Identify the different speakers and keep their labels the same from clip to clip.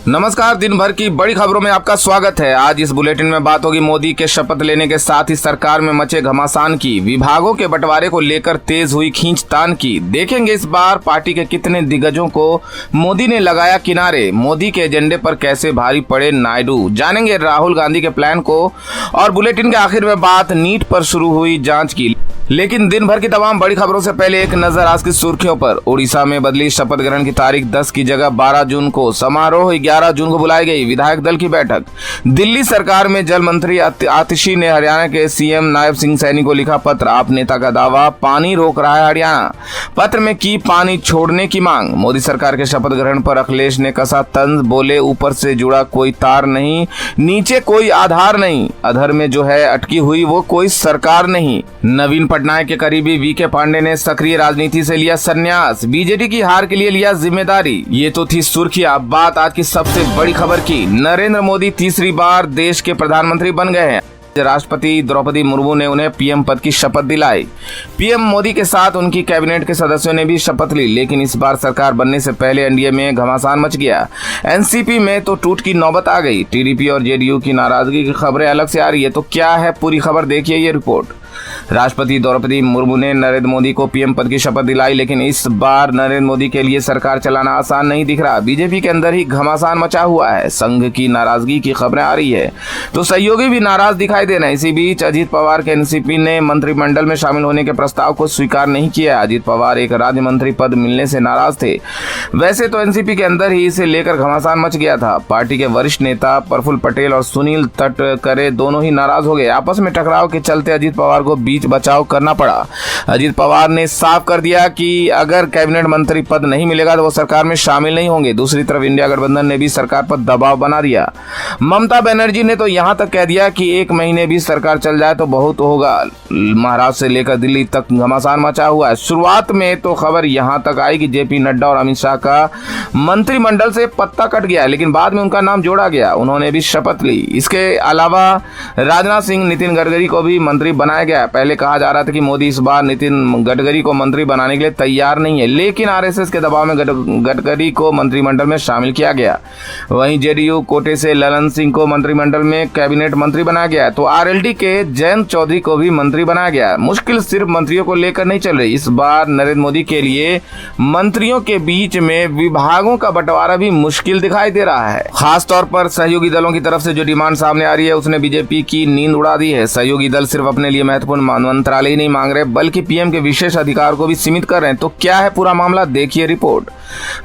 Speaker 1: नमस्कार। दिन भर की बड़ी खबरों में आपका स्वागत है। आज इस बुलेटिन में बात होगी मोदी के शपथ लेने के साथ ही सरकार में मचे घमासान की, विभागों के बंटवारे को लेकर तेज हुई खींचतान की। देखेंगे इस बार पार्टी के कितने दिग्गजों को मोदी ने लगाया किनारे, मोदी के एजेंडे पर कैसे भारी पड़े नायडू। जानेंगे राहुल गांधी के प्लान को और बुलेटिन के आखिर में बात नीट पर शुरू हुई जांच की। लेकिन दिन भर की तमाम बड़ी खबरों से पहले एक नजर आज की सुर्खियों पर। उड़ीसा में बदली शपथ ग्रहण की तारीख 10 की जगह 12 जून को, समारोह 11 जून को बुलाई गई विधायक दल की बैठक। दिल्ली सरकार में जल मंत्री आतिशी ने हरियाणा के सीएम नायब सिंह सैनी को लिखा पत्र। आप नेता का दावा, पानी रोक रहा है हरियाणा। पत्र में की पानी छोड़ने की मांग। मोदी सरकार के शपथ ग्रहण पर अखिलेश ने कसा तंज, बोले ऊपर से जुड़ा कोई तार नहीं, नीचे कोई आधार नहीं, अधर में जो है अटकी हुई वो कोई सरकार नहीं। नवीन पटनायक के करीबी वीके पांडे ने सक्रिय राजनीति से लिया संन्यास, बीजेपी की हार के लिए लिया जिम्मेदारी। ये तो थी सुर्खियां। बात आज की सबसे बड़ी खबर की। नरेंद्र मोदी तीसरी बार देश के प्रधानमंत्री बन गए हैं। राष्ट्रपति द्रौपदी मुर्मू ने उन्हें पीएम पद की शपथ दिलाई। पीएम मोदी के साथ उनकी कैबिनेट के सदस्यों ने भी शपथ ली। लेकिन इस बार सरकार बनने से पहले एनडीए में घमासान मच गया। एनसीपी में तो टूट की नौबत आ गई। टीडीपी और जेडीयू की नाराजगी की खबरें अलग से आ रही है। तो क्या है पूरी खबर, देखिए ये रिपोर्ट। राष्ट्रपति द्रौपदी मुर्मू ने नरेंद्र मोदी को पीएम पद की शपथ दिलाई। लेकिन इस बार नरेंद्र मोदी के लिए सरकार चलाना आसान नहीं दिख रहा। बीजेपी के अंदर ही घमासान मचा हुआ है। संघ की नाराजगी की खबरें आ रही है तो सहयोगी भी नाराज दिखाई दे रहे हैं। इसी बीच अजीत पवार के एनसीपी ने मंत्रिमंडल में शामिल होने के प्रस्ताव को स्वीकार नहीं किया। अजीत पवार एक राज्य मंत्री पद मिलने से नाराज थे। वैसे तो एनसीपी के अंदर ही इसे लेकर घमासान मच गया था। पार्टी के वरिष्ठ नेता प्रफुल्ल पटेल और सुनील तटकरे दोनों ही नाराज हो गए। आपस में टकराव के चलते अजीत पवार को बीच बचाव करना पड़ा। अजीत पवार ने साफ कर दिया कि अगर कैबिनेट मंत्री पद नहीं मिलेगा तो वो सरकार में शामिल नहीं होंगे। दूसरी तरफ इंडिया गठबंधन ने भी सरकार पर दबाव बना दिया। ममता बनर्जी ने तो यहां तक कह दिया कि 1 महीने भी सरकार चल जाए तो बहुत होगा। महाराष्ट्र से लेकर दिल्ली तक घमासान मचा हुआ है। शुरुआत में तो खबर यहां तक आई कि जेपी नड्डा और अमित शाह का मंत्रिमंडल से पत्ता कट गया, लेकिन बाद में उनका नाम जोड़ा गया। उन्होंने भी शपथ ली। इसके अलावा राजनाथ सिंह, नितिन गडकरी को भी मंत्री बनाया गया। पहले कहा जा रहा था कि मोदी इस बार नितिन गडकरी को मंत्री बनाने के लिए तैयार नहीं है, लेकिन आरएसएस के दबाव में गडकरी को मंत्रिमंडल में शामिल किया गया। वहीं जेडीयू कोटे से ललन सिंह को मंत्रिमंडल में कैबिनेट मंत्री बनाया गया, तो आरएलडी के जयंत चौधरी को भी मंत्री बनाया गया। मुश्किल सिर्फ मंत्रियों को लेकर नहीं चल रही। इस बार नरेंद्र मोदी के लिए मंत्रियों के बीच में विभागों का बंटवारा भी मुश्किल दिखाई दे रहा है। खासतौर पर सहयोगी दलों की तरफ से जो डिमांड सामने आ रही है उसने बीजेपी की नींद उड़ा दी है। सहयोगी दल सिर्फ अपने लिए महत्वपूर्ण मंत्रालय ही नहीं मांग रहे, बल्कि पीएम के विशेष अधिकार को भी सीमित कर रहे हैं। तो क्या है पूरा मामला, देखिए रिपोर्ट।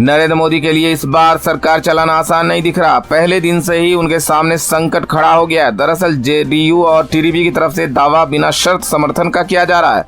Speaker 1: नरेंद्र मोदी के लिए इस बार सरकार चलाना आसान नहीं दिख रहा। पहले दिन से ही उनके सामने संकट खड़ा हो गया है। दरअसल जेडीयू और टीडीपी की तरफ से दावा बिना शर्त समर्थन का किया जा रहा है,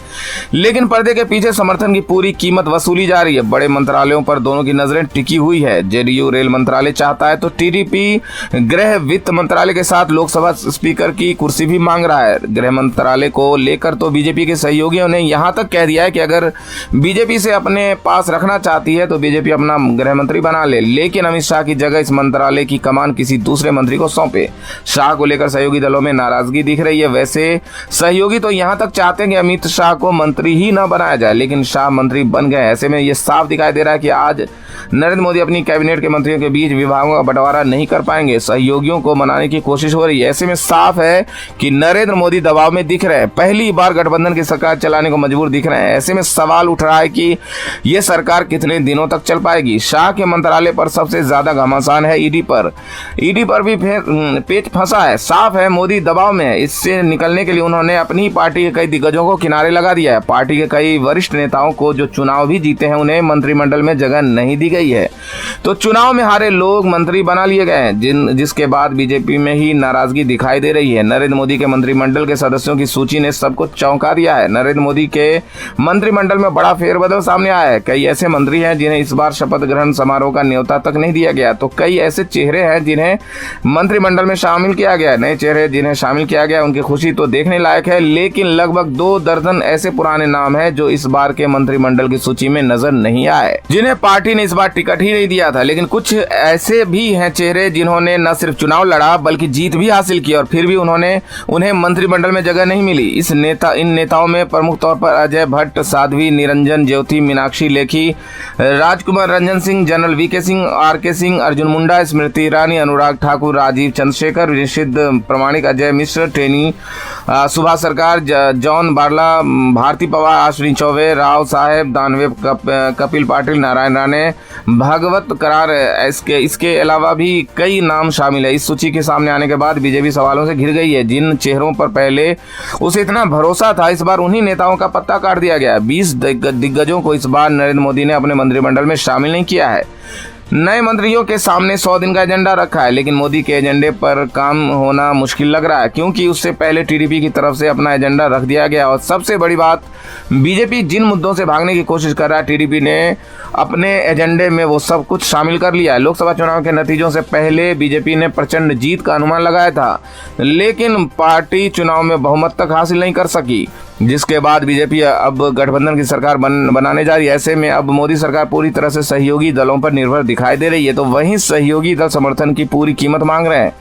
Speaker 1: लेकिन पर्दे के पीछे समर्थन की पूरी कीमत वसूली जा रही है। बड़े मंत्रालयों पर दोनों की नजरें टिकी हुई है। जेडीयू रेल मंत्रालय चाहता है तो टीडीपी गृह वित्त मंत्रालय के साथ लोकसभा स्पीकर की कुर्सी भी मांग रहा है। गृह मंत्रालय को लेकर तो बीजेपी के सहयोगियों ने यहां तक कह दिया है कि अगर बीजेपी से अपने पास रखना चाहती है तो बीजेपी अपना गृह मंत्री बना ले, लेकिन अमित शाह की जगह इस मंत्रालय की कमान किसी दूसरे मंत्री को सौंपे। शाह को लेकर सहयोगी दलों में नाराजगी दिख रही है। वैसे सहयोगी तो यहां तक चाहते हैं कि अमित शाह को मंत्री ही न बनाया जाए, लेकिन शाह मंत्री बन गए। ऐसे में यह साफ दिखाई दे रहा है कि आज नरेंद्र मोदी अपनी कैबिनेट के मंत्रियों के बीच विभागों का बंटवारा नहीं कर पाएंगे। सहयोगियों को मनाने की कोशिश हो रही है। ऐसे में साफ है कि नरेंद्र मोदी दबाव में दिख रहे हैं। पहली बार गठबंधन की सरकार चलाने को मजबूर दिख रहे हैं। ऐसे में सवाल उठ रहा है कि यह सरकार कितने दिनों तक चल पाएगी। शाह के मंत्रालय पर सबसे ज्यादा घमासान है ईडी पर। ईडी पर भी पेच फंसा है। साफ है मोदी दबाव में है। इससे निकलने के लिए उन्होंने अपनी पार्टी के कई दिग्गजों को किनारे लगा दिया है। पार्टी के कई वरिष्ठ नेताओं को जो चुनाव भी जीते हैं उन्हें मंत्रिमंडल में जगह नहीं दी गई है, तो चुनाव में हारे लोग मंत्री बना लिए गए हैं, जिसके बाद बीजेपी में ही नाराजगी दिखाई दे रही है। नरेंद्र मोदी के मंत्रिमंडल के सदस्यों की सूची ने सबको चौंका दिया है। नरेंद्र मोदी के मंत्रिमंडल में बड़ा फेरबदल सामने आया है। कई ऐसे मंत्री हैं जिन्हें इस बार शपथ ग्रहण समारोह का न्योता तक नहीं दिया गया, तो कई ऐसे चेहरे हैं जिन्हें मंत्रिमंडल में शामिल किया गया। नए चेहरे जिन्हें शामिल किया गया उनकी खुशी तो देखने लायक है, लेकिन लेकिन लगभग 2 दर्जन ऐसे पुराने नाम हैं जो इस बार के मंत्रिमंडल की सूची में नजर नहीं आए, जिन्हें पार्टी ने इस बार टिकट ही नहीं दिया था। लेकिन कुछ ऐसे भी हैं चेहरे जिन्होंने न सिर्फ चुनाव लड़ा बल्कि जीत भी हासिल की और फिर भी उन्हें मंत्रिमंडल में जगह नहीं मिली। इन नेताओं में प्रमुख तौर पर अजय भट्ट, साध्वी निरंजन ज्योति, मीनाक्षी लेखी, राजकुमार रंजन सिंह, जनरल वीके सिंह, आर.के. सिंह, अर्जुन मुंडा, स्मृति ईरानी, अनुराग ठाकुर, राजीव चंद्रशेखर, निषिद्ध प्रमाणिक, अजय मिश्र, टेनी, सुभाष सरकार, जॉन बारला, भारती पवार, अश्विनी चौबे, राव साहेब, दानवे कपिल पाटिल, नारायण राणे, भागवत करार। इसके अलावा भी कई नाम शामिल है। इस सूची के सामने आने के बाद बीजेपी सवालों से घिर गई है। जिन चेहरों पर पहले उसे इतना भरोसा था, इस बार उन्हीं नेताओं का पत्ता काट दिया गया। 20 दिग्गजों को इस बार नरेंद्र मोदी ने अपने मंत्रिमंडल में शामिल नहीं किया है। नए मंत्रियों के सामने 100 दिन का एजेंडा रखा है, लेकिन मोदी के एजेंडे पर काम होना मुश्किल लग रहा है, क्योंकि उससे पहले टीडीपी की तरफ से अपना एजेंडा रख दिया गया। और सबसे बड़ी बात, बीजेपी जिन मुद्दों से भागने की कोशिश कर रहा है, टीडीपी ने अपने एजेंडे में वो सब कुछ शामिल कर लिया है। लोकसभा चुनाव के नतीजों से पहले बीजेपी ने प्रचंड जीत का अनुमान लगाया था, लेकिन पार्टी चुनाव में बहुमत तक हासिल नहीं कर सकी, जिसके बाद बीजेपी अब गठबंधन की सरकार बनाने जा रही है। ऐसे में अब मोदी सरकार पूरी तरह से सहयोगी दलों पर निर्भर दिखाई दे रही है, तो वहीं सहयोगी दल समर्थन की पूरी कीमत मांग रहे हैं।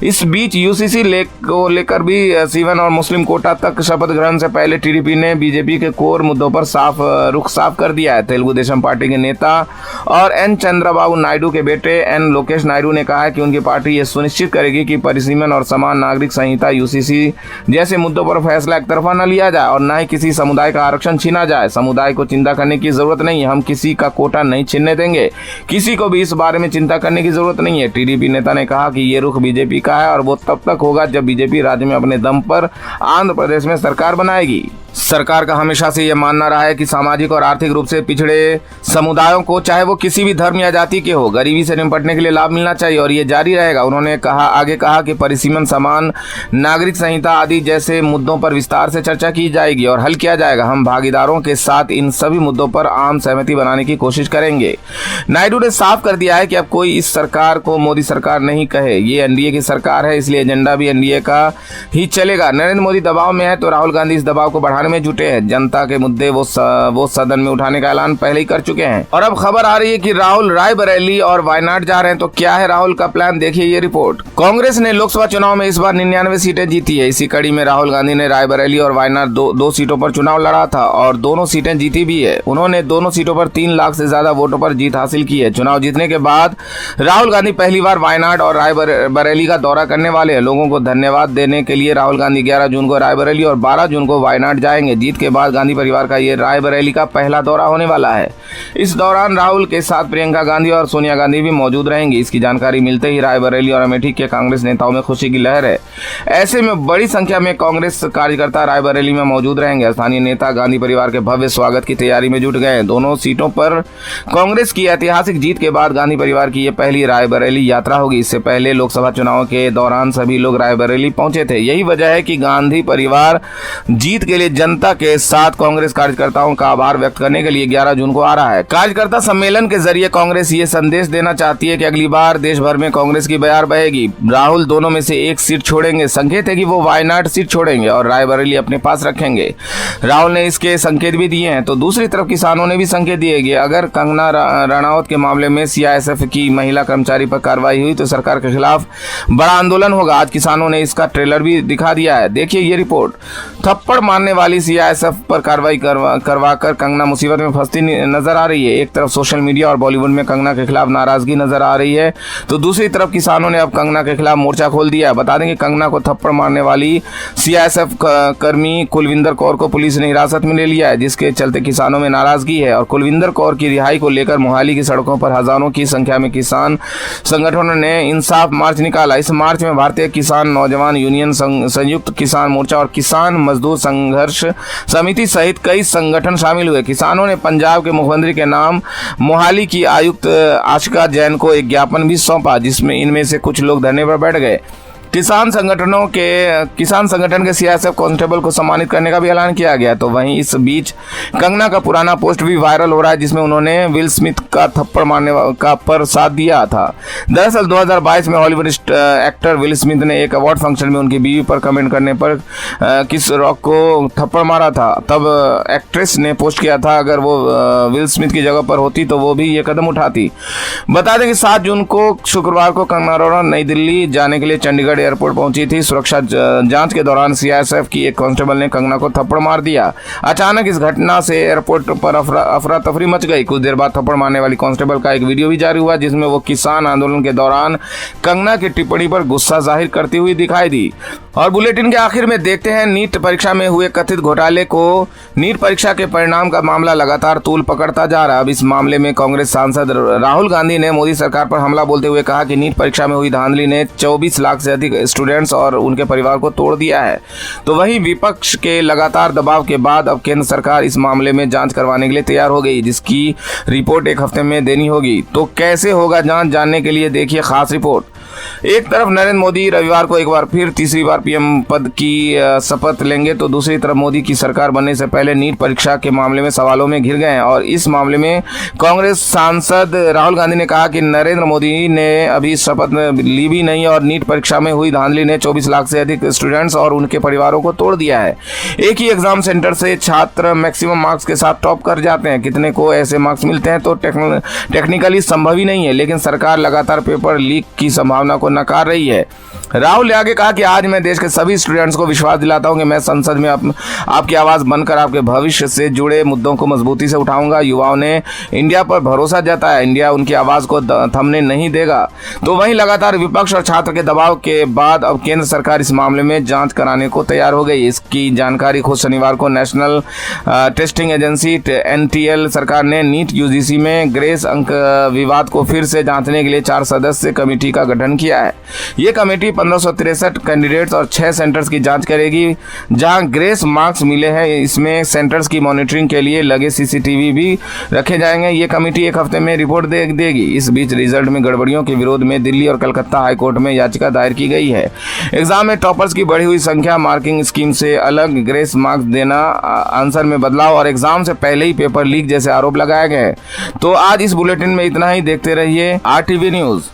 Speaker 1: इस बीच यूसीसी को लेकर भी सीवन और मुस्लिम कोटा तक शपथ ग्रहण से पहले टीडीपी ने बीजेपी के कोर मुद्दों पर रुख साफ कर दिया है। तेलुगु देशम पार्टी के नेता और एन चंद्रबाबू नायडू के बेटे एन लोकेश नायडू ने कहा है कि उनकी पार्टी ये सुनिश्चित करेगी कि परिसीमन और समान नागरिक संहिता यूसीसी जैसे मुद्दों पर फैसला एक तरफा न लिया जाए और न ही किसी समुदाय का आरक्षण छीना जाए। समुदाय को चिंता करने की जरूरत नहीं है, हम किसी का कोटा नहीं छीनने देंगे, किसी को भी इस बारे में चिंता करने की जरूरत नहीं है। टीडीपी नेता ने कहा कि ये रुख बीजेपी का है और वो तब तक होगा जब बीजेपी राज्य में अपने दम पर आंध्र प्रदेश में सरकार बनाएगी। सरकार का हमेशा से यह मानना रहा है कि सामाजिक और आर्थिक रूप से पिछड़े समुदायों को, चाहे वो किसी भी धर्म या जाति के हो, गरीबी से निपटने के लिए लाभ मिलना चाहिए और ये जारी रहेगा। उन्होंने आगे कहा कि परिसीमन, समान नागरिक संहिता आदि जैसे मुद्दों पर विस्तार से चर्चा की जाएगी और हल किया जाएगा। हम भागीदारों के साथ इन सभी मुद्दों पर आम सहमति बनाने की कोशिश करेंगे। नायडू ने साफ कर दिया है कि अब कोई इस सरकार को मोदी सरकार नहीं कहे, ये एनडीए की सरकार है, इसलिए एजेंडा भी एनडीए का ही चलेगा। नरेंद्र मोदी दबाव में है तो राहुल गांधी इस दबाव को बढ़ाने में जुटे हैं। जनता के मुद्दे वो सदन में उठाने का ऐलान पहले ही कर चुके हैं। और अब खबर आ रही है कि राहुल रायबरेली और वायनाड जा रहे हैं, तो क्या है राहुल का प्लान, देखिए ये रिपोर्ट। कांग्रेस ने लोकसभा चुनाव में इस बार 99 सीटें जीती है। इसी कड़ी में राहुल गांधी ने रायबरेली और वायनाड दो सीटों पर चुनाव लड़ा था और दोनों सीटें जीती भी है। उन्होंने दोनों सीटों पर 3 लाख से ज्यादा वोटों पर जीत हासिल की है। चुनाव जीतने के बाद राहुल गांधी पहली बार वायनाड और रायबरेली का दौरा करने वाले हैं। लोगों को धन्यवाद देने के लिए राहुल गांधी 11 जून को रायबरेली और 12 जून को वायनाड जाएंगे। जीत के बाद गांधी परिवार का ये रायबरेली का पहला दौरा होने वाला है। इस दौरान राहुल के साथ प्रियंका गांधी और सोनिया गांधी भी मौजूद रहेंगी। इसकी जानकारी मिलते ही रायबरेली और अमेठी के कांग्रेस नेताओं में खुशी की लहर है। ऐसे में बड़ी संख्या में कांग्रेस कार्यकर्ता रायबरेली में मौजूद रहेंगे। स्थानीय नेता गांधी परिवार के भव्य स्वागत की तैयारी में जुट गए हैं। दोनों सीटों पर कांग्रेस की ऐतिहासिक जीत के बाद गांधी परिवार की यह पहली रायबरेली यात्रा होगी। इससे पहले लोकसभा चुनाव के दौरान सभी लोग रायबरेली पहुंचे थे। यही वजह है कि गांधी परिवार जीत के लिए जनता के साथ कांग्रेस कार्यकर्ताओं का आभार व्यक्त करने के लिए 11 जून को आ रहा है। कार्यकर्ता सम्मेलन के जरिए कांग्रेस ये संदेश देना चाहती है कि अगली बार देश भर में कांग्रेस की बयार बहेगी। राहुल दोनों में से एक सीट छोड़ेंगे। संकेत है कि वो वायनाड सीट छोड़ेंगे और रायबरेली अपने पास रखेंगे। राहुल ने इसके संकेत भी दिए हैं। तो दूसरी तरफ किसानों ने भी संकेत दिए कि अगर कंगना रनौत के मामले में सीआईएसएफ की महिला कर्मचारी पर कार्रवाई हुई तो सरकार के खिलाफ बड़ा आंदोलन होगा। आज किसानों ने इसका ट्रेलर भी दिखा दिया है। देखिए ये रिपोर्ट। थप्पड़ मारने वाली सीआईएसएफ पर कार्रवाई करवाकर कंगना मुसीबत में फंसती नजर आ रही है। एक तरफ सोशल मीडिया और बॉलीवुड में कंगना के खिलाफ नाराजगी नजर आ रही है, तो दूसरी तरफ किसानों ने अब कंगना के खिलाफ मोर्चा खोल दिया है। बता दें कि कंगना को थप्पड़ मारने वाली सीआईएसएफ कर्मी कुलविंदर कौर को पुलिस ने हिरासत में ले लिया है, जिसके चलते किसानों में नाराजगी है। और कुलविंदर कौर की रिहाई को लेकर मोहाली की सड़कों पर हजारों की संख्या में किसान संगठनों ने इंसाफ मार्च निकाला। इस मार्च में भारतीय किसान नौजवान यूनियन, संयुक्त किसान मोर्चा और किसान मजदूर संघर्ष समिति सहित कई संगठन शामिल हुए। किसानों ने पंजाब के मुख्यमंत्री के नाम मोहाली की आयुक्त आशिका जैन को एक ज्ञापन भी सौंपा, जिसमें इनमें से कुछ लोग धरने पर बैठ गए। किसान संगठन के सीआईएसएफ कांस्टेबल को सम्मानित करने का भी ऐलान किया गया। तो वहीं इस बीच कंगना का पुराना पोस्ट भी वायरल हो रहा है, जिसमें उन्होंने विल स्मिथ का थप्पड़ मारने का पर साथ दिया था। दरअसल 2022 में हॉलीवुड एक्टर विल स्मिथ ने एक अवार्ड फंक्शन में उनकी बीवी पर कमेंट करने पर क्रिस रॉक को थप्पड़ मारा था। तब एक्ट्रेस ने पोस्ट किया था, अगर वो विल स्मिथ की जगह पर होती तो वो भी ये कदम उठाती। बता दें कि 7 जून को शुक्रवार को कंगना रनौत नई दिल्ली जाने के लिए चंडीगढ़ एयरपोर्ट पहुंची थी। सुरक्षा जांच के दौरान सीआईएसएफ की एक कांस्टेबल ने कंगना को थप्पड़ मार दिया। अचानक इस घटना से एयरपोर्ट पर अफरा तफरी मच गई। कुछ देर बाद थप्पड़ मारने वाली कांस्टेबल का एक वीडियो भी जारी हुआ, जिसमें वो किसान आंदोलन के दौरान कंगना की टिप्पणी पर गुस्सा जाहिर करती हुई दिखाई दी। और बुलेटिन के आखिर में देखते हैं नीट परीक्षा में हुए कथित घोटाले को। नीट परीक्षा के परिणाम का मामला लगातार तूल पकड़ता जा रहा है। अब इस मामले में कांग्रेस सांसद राहुल गांधी ने मोदी सरकार पर हमला बोलते हुए कहा कि नीट परीक्षा में हुई धांधली ने 24 लाख से अधिक स्टूडेंट्स और उनके परिवार को तोड़ दिया है। तो वहीं विपक्ष के लगातार दबाव के बाद अब केंद्र सरकार इस मामले में जांच करवाने के लिए तैयार हो गई, जिसकी रिपोर्ट एक हफ्ते में देनी होगी। तो कैसे होगा जांच, जानने के लिए देखिए खास रिपोर्ट। एक तरफ नरेंद्र मोदी रविवार को एक बार फिर तीसरी बार पीएम पद की शपथ लेंगे, तो दूसरी तरफ मोदी की सरकार बनने से पहले नीट परीक्षा के मामले में सवालों में घिर गए हैं। और इस मामले में कांग्रेस सांसद राहुल गांधी ने कहा कि नरेंद्र मोदी ने अभी शपथ ली भी नहीं और नीट परीक्षा में हुई धांधली ने 24 लाख से अधिक स्टूडेंट्स और उनके परिवारों को तोड़ दिया है। एक ही एग्जाम सेंटर से छात्र मैक्सिमम मार्क्स के साथ टॉप कर जाते हैं। कितने को ऐसे मार्क्स मिलते हैं तो टेक्निकली संभव ही नहीं है, लेकिन सरकार लगातार पेपर लीक की संभावना को नकार रही है। राहुल ने आगे कहा कि आज मैं देश के सभी स्टूडेंट्स को विश्वास दिलाता हूं कि मैं संसद में आपकी आवाज बनकर आपके भविष्य से जुड़े मुद्दों को मजबूती से उठाऊंगा। युवाओं ने इंडिया पर भरोसा जताया, इंडिया उनकी आवाज को थमने नहीं देगा। तो वहीं लगातार विपक्ष और छात्र के दबाव के बाद अब केंद्र सरकार इस मामले में जांच कराने को तैयार हो गई। इसकी जानकारी खुद शनिवार को नेशनल टेस्टिंग एजेंसी NTL सरकार ने नीट यूजीसी में ग्रेस अंक विवाद को फिर से जांचने के लिए 4 सदस्य कमेटी का गठन किया है। ये कमेटी 1563 कैंडिडेट्स और 6 सेंटर्स की जांच करेगी जहां ग्रेस मार्क्स मिले हैं। इसमें सेंटर्स की मॉनिटरिंग के लिए लगे CCTV भी रखे जाएंगे। ये कमेटी एक हफ्ते में रिपोर्ट देगी। इस बीच रिजल्ट में गड़बड़ियों के विरोध में दिल्ली और कलकत्ता हाईकोर्ट में याचिका दायर की गई है। एग्जाम में टॉपर्स की बढ़ी हुई संख्या, मार्किंग स्कीम से अलग ग्रेस मार्क्स देना, आंसर में बदलाव और एग्जाम से पहले ही पेपर लीक जैसे आरोप लगाए गए। तो आज इस बुलेटिन में इतना ही। देखते रहिए RTV न्यूज।